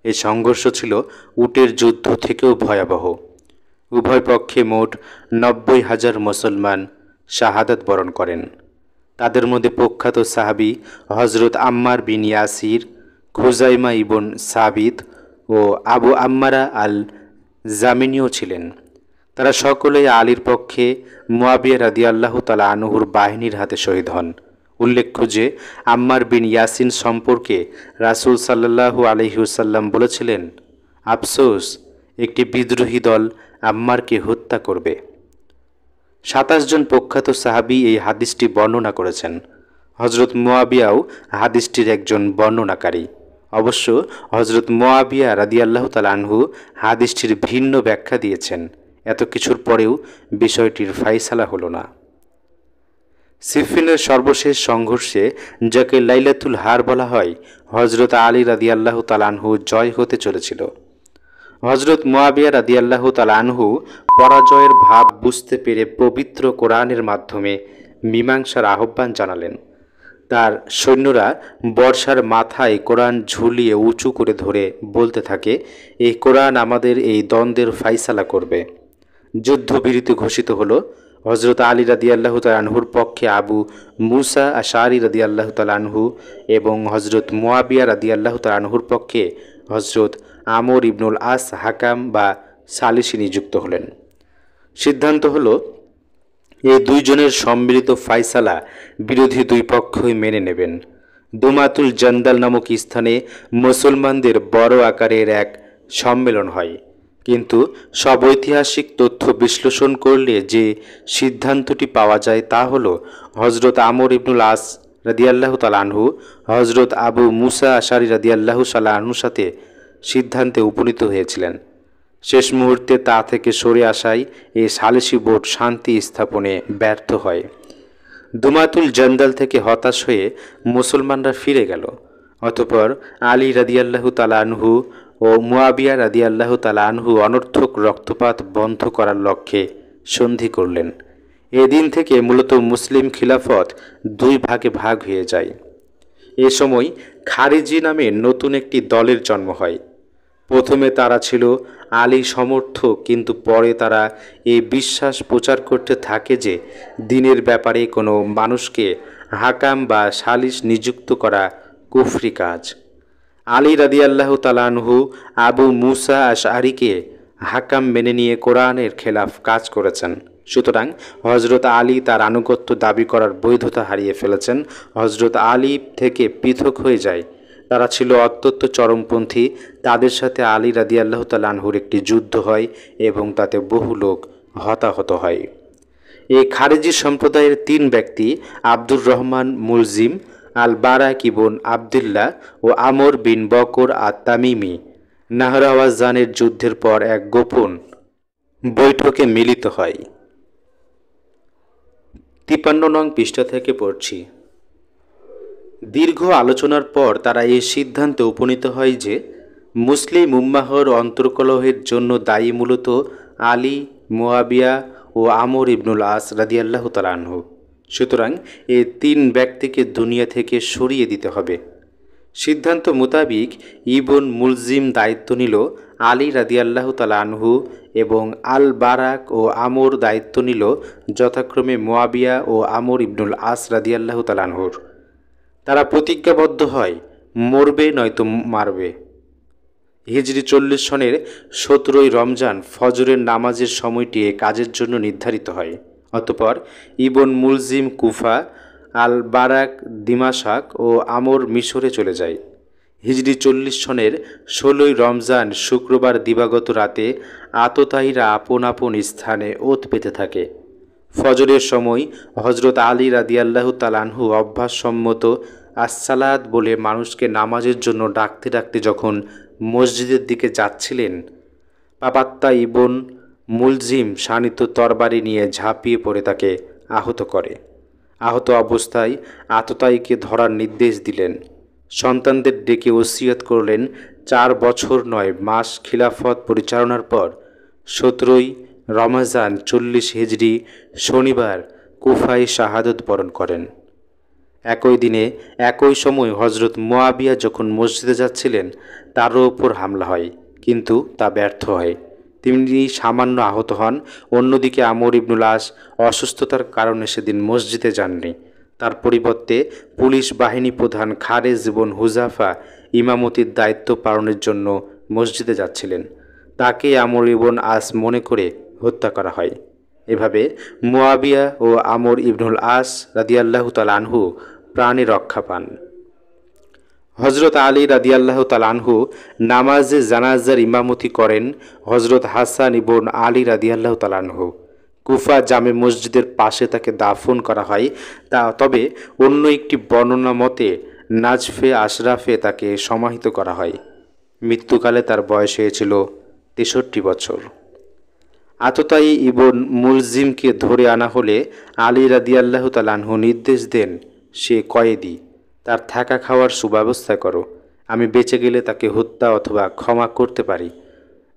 [SPEAKER 1] এই সংঘর্ষ ছিল উটের যুদ্ধ থেকেও ভয়াবহ। উভয় পক্ষে মোট ৯০,০০০ মুসলমান শাহাদাত বরণ করেন। তাদের মধ্যে প্রখ্যাত সাহাবী হযরত আম্মার বিন ইয়াসির, খুজাইমা ইবন সাবিত ও আবু আম্মারা আল জামিনীও ছিলেন। তারা সকলেই আলীর পক্ষে মুয়াবিয়া রাদিয়াল্লাহু তাআলা আনহুর বাহিনীর হাতে শহীদ হন। উল্লেখ্য যে আম্মার বিন ইয়াসিন সম্পর্কে রাসূল সাল্লাল্লাহু আলাইহি ওয়াসাল্লাম বলেছিলেন, আফসোস, একটি বিদ্রোহী দল আম্মারকে হত্যা করবে। ২৭ জন প্রখ্যাত সাহাবী এই হাদিসটি বর্ণনা করেছেন। হযরত মুয়াবিয়াও হাদিসটির একজন বর্ণনাকারী। অবশ্য হযরত মুয়াবিয়া রাদিয়াল্লাহু তাআলা আনহু হাদিসটির ভিন্ন ব্যাখ্যা দিয়েছেন। এত কিছুর পরেও বিষয়টির ফায়সালা হলো না। সিফিনের সর্বশেষ সংঘর্ষে, যাকে লাইলাতুল হার বলা হয়, হযরত আলী রাদিয়াল্লাহু তাআলা আনহু জয় হতে চলেছিল। হযরত মুয়াবিয়া রাদিয়াল্লাহু তাআলা আনহু পরাজয়ের ভাব বুঝতে পেরে পবিত্র কোরআনের মাধ্যমে মীমাংসার আহ্বান জানালেন। তার সৈন্যরা বর্ষার মাথায় কোরআন ঝুলিয়ে উঁচু করে ধরে বলতে থাকে, এই কোরআন আমাদের এই দ্বন্দ্বের ফায়সালা করবে। যুদ্ধবিরতি ঘোষিত হলো। হযরত আলী রাদিয়াল্লাহু তাআলা আনহুর পক্ষে আবু মুসা আশআরী রাদিয়াল্লাহু তাআলা আনহু এবং হযরত মুয়াবিয়া রাদিয়াল্লাহু তাআলা আনহুর পক্ষে হযরত আমর ইবনুল আস হাকাম বা সালিসি নিযুক্ত হলেন। সিদ্ধান্ত হলো, এই দুইজনের সম্মিলিত ফায়সালা বিরোধী দুই পক্ষই মেনে নেবেন। দুমাতুল জান্দাল নামক স্থানে মুসলমানদের বড় আকারের এক সম্মেলন হয়, কিন্তু সব ঐতিহাসিক তথ্য বিশ্লেষণ করলে যে সিদ্ধান্তটি পাওয়া যায় তা হলো, হযরত আমর ইবনুল আস রাদিয়াল্লাহু তাআলা আনহু হযরত আবু মুসা আশআরী রাদিয়াল্লাহু তাআলা আনহুর সাথে সিদ্ধান্তে উপনীত হয়েছিলেন। শেষ মুহূর্তে তা থেকে সরে আসায় এই সালিসি বোর্ড শান্তি স্থাপনে ব্যর্থ হয়। দুমাতুল জান্দাল থেকে হতাশ হয়ে মুসলমানরা ফিরে গেল। অতঃপর আলী রাদিয়াল্লাহু তাআলা আনহু ও মুয়াবিয়া রাদিয়াল্লাহু তাআলা আনহু অনর্থক রক্তপাত বন্ধ করার লক্ষ্যে সন্ধি করলেন। এদিন থেকে মূলত মুসলিম খিলাফত দুই ভাগে ভাগ হয়ে যায়। এ সময় খারিজি নামে নতুন একটি দলের জন্ম হয়। প্রথমে তারা ছিল আলী সমর্থক, কিন্তু পরে তারা এই বিশ্বাস প্রচার করতে থাকে যে দ্বীনের ব্যাপারে কোনো মানুষকে হাকাম বা সালিস নিযুক্ত করা কুফরি কাজ। আলী রাদিয়াল্লাহু তাআলা আনহু আবু মুসা আশআরীকে হাকাম মেনে নিয়ে কোরআনের খেলাফ কাজ করেছেন। সুতরাং হজরত আলী তার আনুগত্য দাবি করার বৈধতা হারিয়ে ফেলেছেন। হজরত আলী থেকে পৃথক হয়ে যায়। তারা ছিল অত্যন্ত চরমপন্থী। তাদের সাথে আলী রাদিয়াল্লাহু তাআলা আনহুর একটি যুদ্ধ হয় এবং তাতে বহু লোক হতাহত হয়। এই খারেজি সম্প্রদায়ের 3 ব্যক্তি আব্দুর রহমান মুলজিম, আল বারাক ইবন আবদুল্লাহ ও আমর বিন বকর আত-তামিমি নাহরাওয়াজানের যুদ্ধের পর এক গোপন বৈঠকে মিলিত হয়। 53 নং পৃষ্ঠা থেকে পড়ছি। দীর্ঘ আলোচনার পর তারা এই সিদ্ধান্তে উপনীত হয় যে মুসলিম উম্মাহর অন্তর্কলহের জন্য দায়ী মূলত আলী, মুয়াবিয়া ও আমর ইবনুল আস রাদিয়াল্লাহু তাআলা আনহু। সুতরাং এই 3 ব্যক্তিকে দুনিয়া থেকে সরিয়ে দিতে হবে। সিদ্ধান্ত মোতাবিক ইবন মুলজিম দায়িত্ব নিল আলী রাদিয়াল্লাহু তাআলা আনহু এবং আল বারাক ও আমর দায়িত্ব নিল যথাক্রমে মুয়াবিয়া ও আমর ইবনুল আস রাদিয়াল্লাহু তাআলা আনহুর। তারা প্রতিজ্ঞাবদ্ধ হয়, মরবে নয়তো মারবে। হিজরি 40 সনের 17ই রমজান ফজরের নামাজের সময়টি এ কাজের জন্য নির্ধারিত হয়। অতঃপর ইবন মুলজিম কুফা, আল বারাক দিমাশাক ও আমর মিশরে চলে যায়। হিজরি 40 সনের 16ই রমজান শুক্রবার দিবাগত রাতে আততায়ীরা আপন আপন স্থানে ওত পেতে থাকে। ফজরের সময় হজরত আলী রাদিয়াল্লাহু তাআলা আনহু অভ্যাসসম্মত আসসালাত বলে মানুষকে নামাজের জন্য ডাকতে ডাকতে যখন মসজিদের দিকে যাচ্ছিলেন, পাপাত্তা ইবন মুলজিম শানিত তরবারি নিয়ে ঝাঁপিয়ে পড়ে তাকে আহত করে। আহত অবস্থায় আততায়ীকে ধরার নির্দেশ দিলেন। সন্তানদের ডেকে ওসিয়ত করলেন 4 বছর 9 মাস খিলাফত পরিচালনার পর 17ই রমজান 40 হিজরি শনিবার কুফায় শাহাদত বরণ করেন। একই দিনে একই সময় হজরত মুয়াবিয়া যখন মসজিদে যাচ্ছিলেন তারও ওপর হামলা হয়, কিন্তু তা ব্যর্থ হয়। তিনি সামান্য আহত হন। অন্যদিকে আমর ইবনুল আস অসুস্থতার কারণে সেদিন মসজিদে যাননি। তার পরিবর্তে পুলিশ বাহিনী প্রধান খারেজ ইবন হুজাফা ইমামতির দায়িত্ব পালনের জন্য মসজিদে যাচ্ছিলেন। তাকে আমর ইবন আস মনে করে হত্যা করা হয়। এভাবে মুয়াবিয়া ও আমর ইবনুল আস রাদিয়াল্লাহু তাআলা আনহু প্রাণে রক্ষা পান। হজরত আলী রাদিয়াল্লাহু তাআলা আনহু নামাজে জানাজার ইমামতি করেন হজরত হাসান ইবন আলী রাদিয়াল্লাহু তাআলা আনহু। কুফা জামে মসজিদের পাশে তাকে দাফন করা হয়। তবে অন্য একটি বর্ণনা মতে নাজফে আশরাফে তাকে সমাহিত করা হয়। মৃত্যুকালে তার বয়স হয়েছিল 63 বছর। আততায়ী ইবন মুলজিমকে ধরে আনা হলে আলী রাদিয়াল্লাহু তাআলা আনহু নির্দেশ দেন, সে কয়েদি, তার থাকা খাওয়ার সুব্যবস্থা করো। আমি বেঁচে গেলে তাকে হত্যা অথবা ক্ষমা করতে পারি।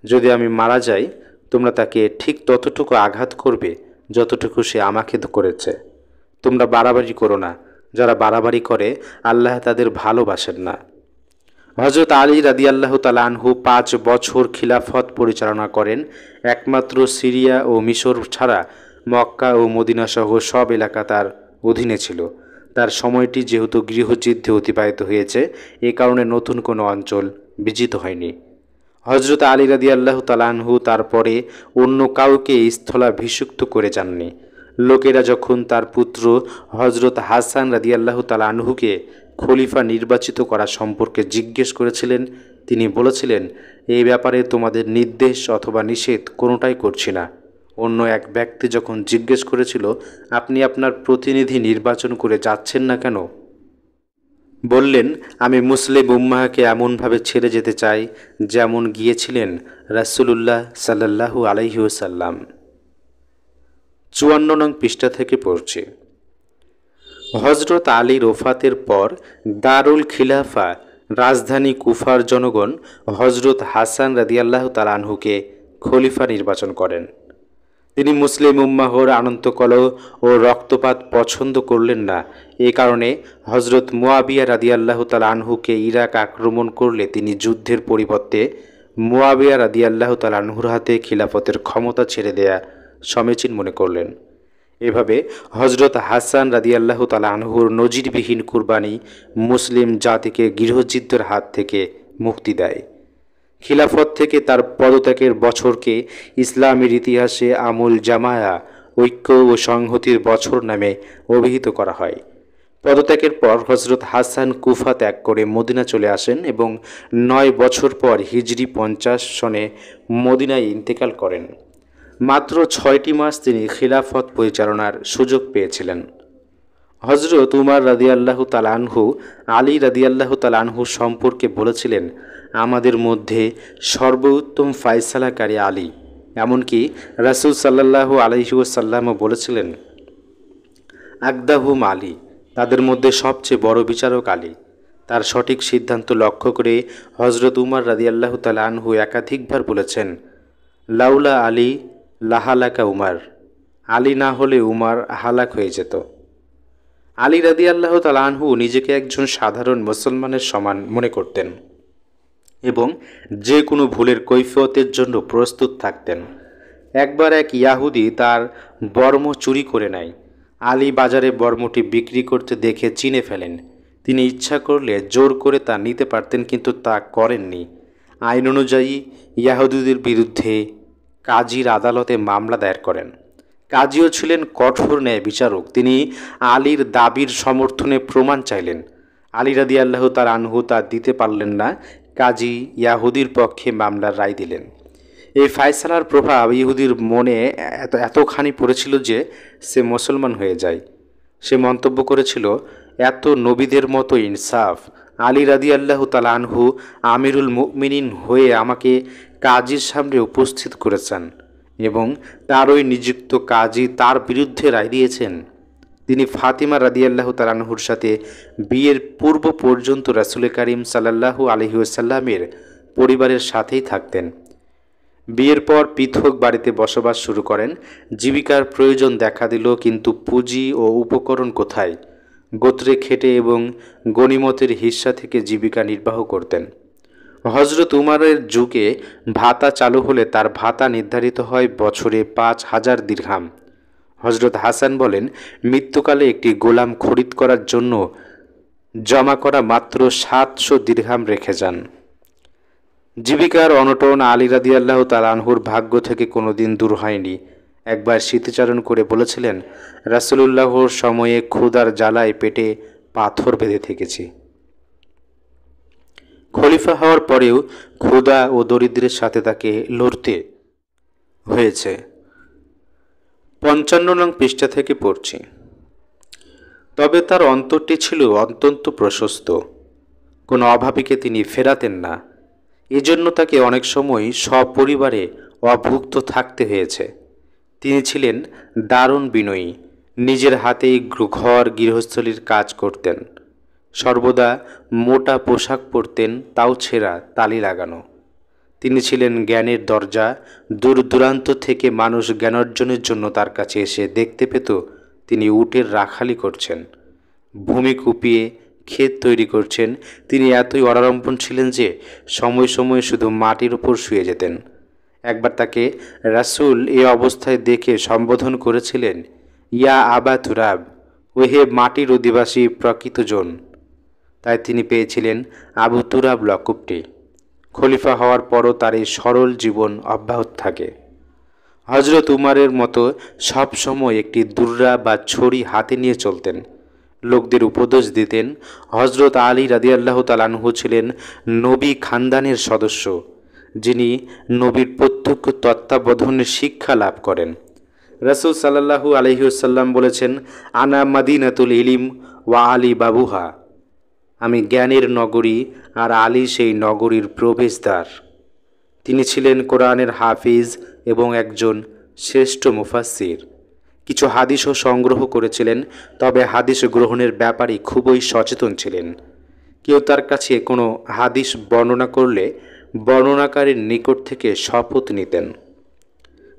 [SPEAKER 1] যদি আমি মারা যাই তোমরা তাকে ঠিক ততটুকু আঘাত করবে যতটুকু সে আমাকে করেছে। তোমরা বাড়াবাড়ি করো না। যারা বাড়াবাড়ি করে আল্লাহ তাদের ভালোবাসেন না। হজরত আলী রাদিয়াল্লাহু তাআলা আনহু 5 বছর খিলাফত পরিচালনা করেন। একমাত্র সিরিয়া ও মিশর ছাড়া মক্কা ও মদিনা সহ সব এলাকা তার অধীনে ছিল। তার সময়টি যেহেতু গৃহযুদ্ধে অতিবাহিত হয়েছে, এ কারণে নতুন কোনো অঞ্চল বিজিত হয়নি। হজরত আলী রাদিয়াল্লাহু তাআলা আনহু তারপরে অন্য কাউকে স্থলাভিষিক্ত করে যাননি। লোকেরা যখন তার পুত্র হজরত হাসান রাদিয়াল্লাহু তাআলা আনহুকে খলিফা নির্বাচিত করা সম্পর্কে জিজ্ঞেস করেছিলেন, তিনি বলেছিলেন, এই ব্যাপারে তোমাদের নির্দেশ অথবা নিষেধ কোনোটাই করছি না। অন্য এক ব্যক্তি যখন জিজ্ঞেস করেছিল, আপনি আপনার প্রতিনিধি নির্বাচন করে যাচ্ছেন না কেন? বললেন, আমি মুসলিম উম্মাহকে এমনভাবে ছেড়ে যেতে চাই যেমন গিয়েছিলেন রাসূলুল্লাহ সাল্লাল্লাহু আলাইহি ওয়াসাল্লাম। 54 নং পৃষ্ঠা থেকে পড়ছি। হজরত আলীর ওফাতের পর দারুল খিলাফা রাজধানী কুফার জনগণ হজরত হাসান রাদিয়াল্লাহু তাআলা আনহুকে খলিফা নির্বাচন করেন। তিনি মুসলিম উম্মাহর আনন্তকলহ ও রক্তপাত পছন্দ করলেন না। এ কারণে হজরত মুয়াবিয়া রাদিয়াল্লাহু তাআলা আনহুকে ইরাক আক্রমণ করলে তিনি যুদ্ধের পরিবর্তে মুয়াবিয়া রাদিয়াল্লাহু তাআলা আনহুর হাতে খিলাফতের ক্ষমতা ছেড়ে দেয়া সমীচীন মনে করলেন। এভাবে হজরত হাসান রাদিয়াল্লাহু তাআলা আনহুর নজিরবিহীন কুরবানি মুসলিম জাতিকে গৃহযুদ্ধের হাত থেকে মুক্তি দেয়। খিলাফত থেকে তার পদত্যাগের বছরকে ইসলামের ইতিহাসে আমুল জামায়া ঐক্য ও সংহতির বছর নামে অভিহিত করা হয়। পদত্যাগের পর হজরত হাসান কুফা ত্যাগ করে মদিনা চলে আসেন এবং 9 বছর পর হিজরি 50 সনে মদিনায় ইন্তেকাল করেন। মাত্র 6টি মাস তিনি খিলাফত পরিচালনার সুযোগ পেয়েছিলেন। হজরত উমর রাদিয়াল্লাহু তাআলা আনহু আলী রাদিয়াল্লাহু তাআলা আনহু সম্পর্কে বলেছিলেন, আমাদের মধ্যে সর্বোত্তম ফায়সালাকারী আলী। এমনকি রাসূল সাল্লাল্লাহু আলাইহি ওয়াসাল্লামও বলেছিলেন, আকদাহুম আলী, তাদের মধ্যে সবচেয়ে বড় বিচারক আলী। তার সঠিক সিদ্ধান্ত লক্ষ্য করে হজরত উমর রাদিয়াল্লাহু তাআলা আনহু একাধিকবার বলেছেন, লাউলা আলী লাহালাকা উমর, আলী না হলে উমর হালাক হয়ে যেত। আলী রাদিয়াল্লাহু তাআলা আনহু নিজেকে একজন সাধারণ মুসলমানের সমান মনে করতেন এবং যে কোনো ভুলের কৈফিয়তের জন্য প্রস্তুত থাকতেন। একবার এক ইয়াহুদি তার বর্ম চুরি করে নেয়। আলী বাজারে বর্মটি বিক্রি করতে দেখে চিনে ফেলেন। তিনি ইচ্ছা করলে জোর করে তা নিতে পারতেন, কিন্তু তা করেননি। আইন অনুযায়ী ইয়াহুদিদের বিরুদ্ধে কাজীর আদালতে মামলা দায়ের করেন। কাজীও ছিলেন কঠোর ন্যায় বিচারক। তিনি আলীর দাবির সমর্থনে প্রমাণ চাইলেন। আলী রাদিয়াল্লাহু তাআলা আনহু তা দিতে পারলেন না। কাজী ইয়াহুদির পক্ষে মামলার রায় দিলেন। এই ফায়সালার প্রভাব ইহুদির মনে এতখানি পড়েছিল যে সে মুসলমান হয়ে যায়। সে মন্তব্য করেছিল, এত নবীদের মতো ইনসাফ! আলী রাদিয়াল্লাহু তাআলা আনহু আমিরুল মুমিনিন হয়ে আমাকে কাজীর সামনে উপস্থিত করেছেন এবং তার ওই নিযুক্ত কাজী তার বিরুদ্ধে রায় দিয়েছেন। তিনি ফাতিমা রাদিয়াল্লাহু তাআলা আনহুর সাথে বিয়ের পূর্ব পর্যন্ত রাসূল করিম সাল্লাল্লাহু আলাইহি ওয়াসাল্লামের পরিবারের সাথেই থাকতেন। বিয়ের পর পৃথক বাড়িতে বসবাস শুরু করেন। জীবিকার প্রয়োজন দেখা দিল, কিন্তু পুঁজি ও উপকরণ কোথায়? গোত্রে খেটে এবং গনিমতের হিস্সা থেকে জীবিকা নির্বাহ করতেন। হজরত উমরের যুগে ভাতা চালু হলে তার ভাতা নির্ধারিত হয় বছরে 5,000 দিরহাম। হজরত হাসান বলেন, মৃত্যুকালে একটি গোলাম খরিদ করার জন্য জমা করা মাত্র 700 দিরহাম রেখে যান। জীবিকার অনটন আলী রাদিয়াল্লাহু তাআলা আনহুর ভাগ্য থেকে কোনোদিন দূর হয়নি। একবার স্মৃতিচারণ করে বলেছিলেন, রাসূলুল্লাহর সময়ে ক্ষুধার জ্বালায় পেটে পাথর বেঁধে থেকেছি। খলিফা হওয়ার পরেও ক্ষুধা ও দরিদ্রের সাথে তাকে লড়তে হয়েছে। 55 নং পৃষ্ঠা থেকে পড়ছি। তবে তার অন্তরটি ছিল অত্যন্ত প্রশস্ত। কোনো অভাবীকে তিনি ফেরাতেন না। এজন্য তাকে অনেক সময় সপরিবারে অভুক্ত থাকতে হয়েছে। তিনি ছিলেন দারুণ বিনয়ী। নিজের হাতেই ঘর গৃহস্থলীর কাজ করতেন। সর্বদা মোটা পোশাক পরতেন, তাও ছেঁড়া, তালি লাগানো। তিনি ছিলেন জ্ঞানের দরজা। দূর দূরান্ত থেকে মানুষ জ্ঞানার্জনের জন্য তার কাছে এসে দেখতে পেত তিনি উটের রাখালি করছেন, ভূমি কুপিয়ে ক্ষেত তৈরি করছেন। তিনি এতই অনাড়ম্বর ছিলেন যে সময় সময় শুধু মাটির উপর শুয়ে যেতেন। একবার তাকে রাসূল এই অবস্থায় দেখে সম্বোধন করেছিলেন, ইয়া আবা তুরাব, ওহে মাটির অধিবাসী প্রকৃতজন। তাই তিনি পেয়েছিলেন আবু তুরাব লকবটি। খলিফা হওয়ার পরও তার এই সরল জীবন অব্যাহত থাকে। হজরত উমরের মতো সবসময় একটি দুর্রা বা ছড়ি হাতে নিয়ে চলতেন, লোকদের উপদেশ দিতেন। হজরত আলী রাদিয়াল্লাহু তাআলা আনহু ছিলেন নবী খানদানের সদস্য, যিনি নবীর প্রত্যক্ষ তত্ত্বাবধানে শিক্ষা লাভ করেন। রাসূল সাল্লাল্লাহু আলাইহি ওয়াসাল্লাম বলেছেন, আনা মাদিনাতুল ইলিম ওয়া আলী বাবুহা, আমি জ্ঞানের নগরী আর আলী সেই নগরীর প্রবেশদ্বার। তিনি ছিলেন কোরআনের হাফিজ এবং একজন শ্রেষ্ঠ মুফাসসির। কিছু হাদিসও সংগ্রহ করেছিলেন, তবে হাদিস গ্রহণের ব্যাপারে খুবই সচেতন ছিলেন। কেউ তার কাছে কোনো হাদিস বর্ণনা করলে বর্ণনাকারীর নিকট থেকে শপথ নিতেন।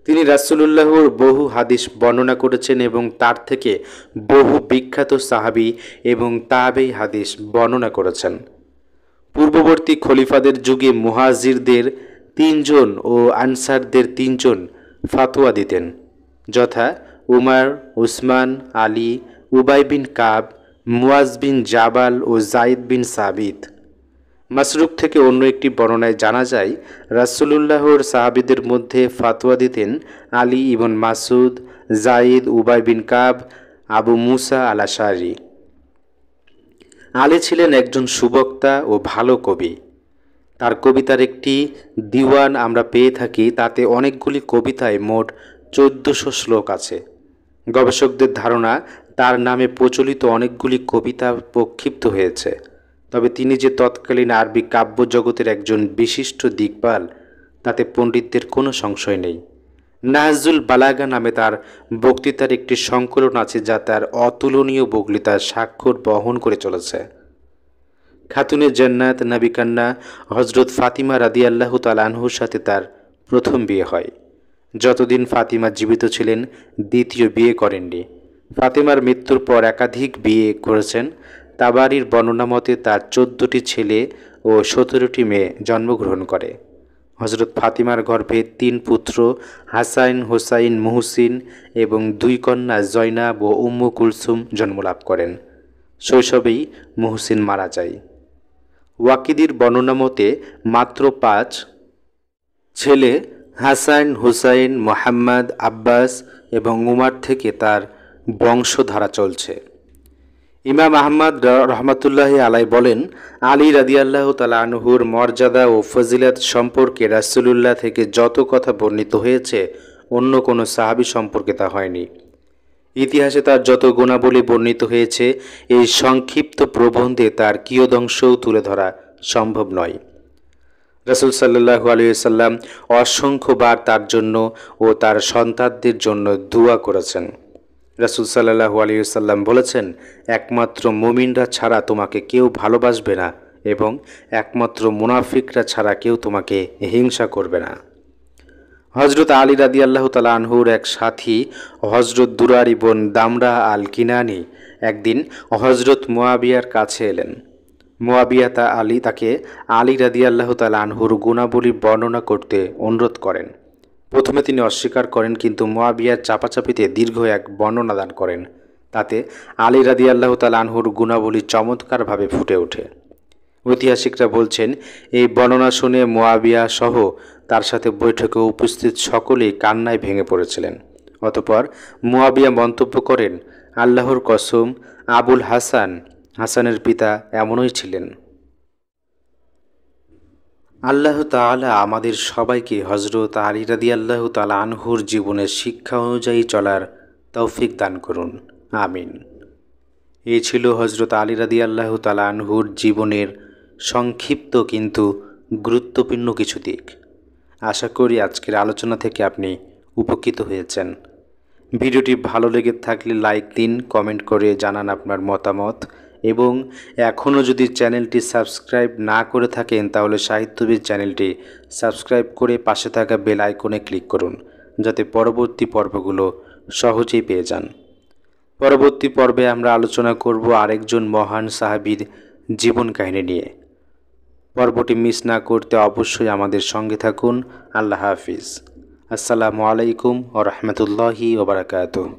[SPEAKER 1] তিনি রাসূলুল্লাহর বহু হাদিস বর্ণনা করেছেন এবং তার থেকে বহু বিখ্যাত সাহাবী এবং তাবেঈ হাদিস বর্ণনা করেছেন। পূর্ববর্তী খলিফাদের যুগে মুহাজিরদের 3 জন ও আনসারদের 3 জন ফতোয়া দিতেন, যথা উমর, উসমান, আলী, উবাই বিন কাব, মুয়াজ বিন জাবাল ও যায়েদ বিন সাবিত। মাসরুক থেকে অন্য একটি বর্ণনায় জানা যায়, রাসূলুল্লাহর সাহাবীদের মধ্যে ফাতোয়া দিতেন আলী ইবন মাসুদ, জাইদ, উবাই বিন কাব, আবু মুসা আল আশআরী। আলী ছিলেন একজন সুবক্তা ও ভালো কবি। তার কবিতার একটি দিওয়ান আমরা পেয়ে থাকি, তাতে অনেকগুলি কবিতায় মোট ১৪০০ শ্লোক আছে। গবেষকদের ধারণা, তার নামে প্রচলিত অনেকগুলি কবিতা প্রক্ষিপ্ত হয়েছে। তবে তিনি যে তৎকালীন আরবি কাব্য জগতের একজন বিশিষ্ট দিকপাল, তাতে পণ্ডিতদের কোনো সংশয় নেই। নাহজুল বালাগা নামে তার বক্তৃতার একটি সংকলন আছে, যা তার অতুলনীয় বক্তৃতার স্বাক্ষর বহন করে চলেছে। খাতুনে জান্নাত নবী কন্যা হজরত ফাতিমা রাদিয়াল্লাহু তাআলা আনহুর সাথে তার প্রথম বিয়ে হয়। যতদিন ফাতিমা জীবিত ছিলেন দ্বিতীয় বিয়ে করেননি। ফাতিমার মৃত্যুর পর একাধিক বিয়ে করেছেন। তাবারির বর্ণনা মতে তার ১৪টি ছেলে ও ১৭টি মেয়ে জন্মগ্রহণ করে। হজরত ফাতিমার গর্ভে ৩ পুত্র হাসান, হোসাইন, মুহসিন এবং ২ কন্যা জয়নাব ও উম্মু কুলসুম জন্মলাভ করেন। শৈশবেই মুহসিন মারা যায়। ওয়াকিদির বর্ণনা মতে মাত্র ৫ ছেলে হাসান, হুসাইন, মোহাম্মদ, আব্বাস এবং উমার থেকে তার বংশধারা চলছে। ইমাম আহমদ রহমাতুল্লাহি আলাই বলেন, আলী রাদিয়াল্লাহু তাআলা আনহুর মর্যাদা ও ফজিলত সম্পর্কে রাসূলুল্লাহ থেকে যত কথা বর্ণিত হয়েছে, অন্য কোনো সাহাবী সম্পর্কে তা হয়নি। ইতিহাসে তার যত গুণাবলী বর্ণিত হয়েছে, এই সংক্ষিপ্ত প্রবন্ধে তার কিয়দংশও তুলে ধরা সম্ভব নয়। রাসূল সাল্লাল্লাহু আলাইহি সাল্লাম অসংখ্যবার তার জন্য ও তার সন্তানদের জন্য দুআ করেছেন। রাসূল সাল্লাল্লাহু আলাইহি সাল্লাম বলেছেন, একমাত্র মুমিনরা ছাড়া তোমাকে কেউ ভালোবাসবে না এবং একমাত্র মুনাফিকরা ছাড়া কেউ তোমাকে হিংসা করবে না। হজরত আলী রাদিয়াল্লাহু তাআলা আনহুর এক সাথী হজরত দুরার ইবন দামরা আল কিনানি একদিন হজরত মুয়াবিয়ার কাছে এলেন। মুয়াবিয়া তাকে আলী রাদিয়াল্লাহু তাআলা আনহুর গুণাবলী বর্ণনা করতে অনুরোধ করেন। প্রথমে তিনি অস্বীকার করেন, কিন্তু মুয়াবিয়ার চাপাচাপিতে দীর্ঘ এক বর্ণনা দান করেন। তাতে আলী রাদিয়াল্লাহু তাআলা আনহুর গুণাবলী চমৎকারভাবে ফুটে ওঠে। ঐতিহাসিকরা বলছেন, এই বর্ণনা শুনে মুয়াবিয়া সহ তার সাথে বৈঠকে উপস্থিত সকলেই কান্নায় ভেঙে পড়েছিলেন। অতঃপর মুয়াবিয়া মন্তব্য করেন, আল্লাহর কসম, আবুল হাসানের পিতা এমনই ছিলেন। আল্লাহ তাআলা আমাদের সবাইকে হজরত আলী রাদিয়াল্লাহু তাআলা আনহুর জীবনের শিক্ষা অনুযায়ী চলার তৌফিক দান করুন, আমিন। এই ছিল হজরত আলী রাদিয়াল্লাহু তাআলা আনহুর জীবনের সংক্ষিপ্ত কিন্তু গুরুত্বপূর্ণ কিছু দিক। আশা করি আজকের আলোচনা থেকে আপনি উপকৃত হয়েছেন। ভিডিওটি ভালো লেগে থাকলে লাইক দিন, কমেন্ট করে জানান আপনার মতামত এবং এখনও যদি চ্যানেলটি সাবস্ক্রাইব না করে থাকেন তাহলে সাহিত্যবিদ চ্যানেলটি সাবস্ক্রাইব করে পাশে থাকা বেল আইকনে ক্লিক করুন, যাতে পরবর্তী পর্বগুলো সহজেই পেয়ে যান। পরবর্তী পর্বে আমরা আলোচনা করব আরেকজন মহান সাহাবীর জীবন কাহিনী নিয়ে। পর্বটি মিস না করতে অবশ্যই আমাদের সঙ্গে থাকুন। আল্লাহ হাফিজ। আসসালামু আলাইকুম ওয়া রাহমাতুল্লাহি ওয়া বারাকাতুহু।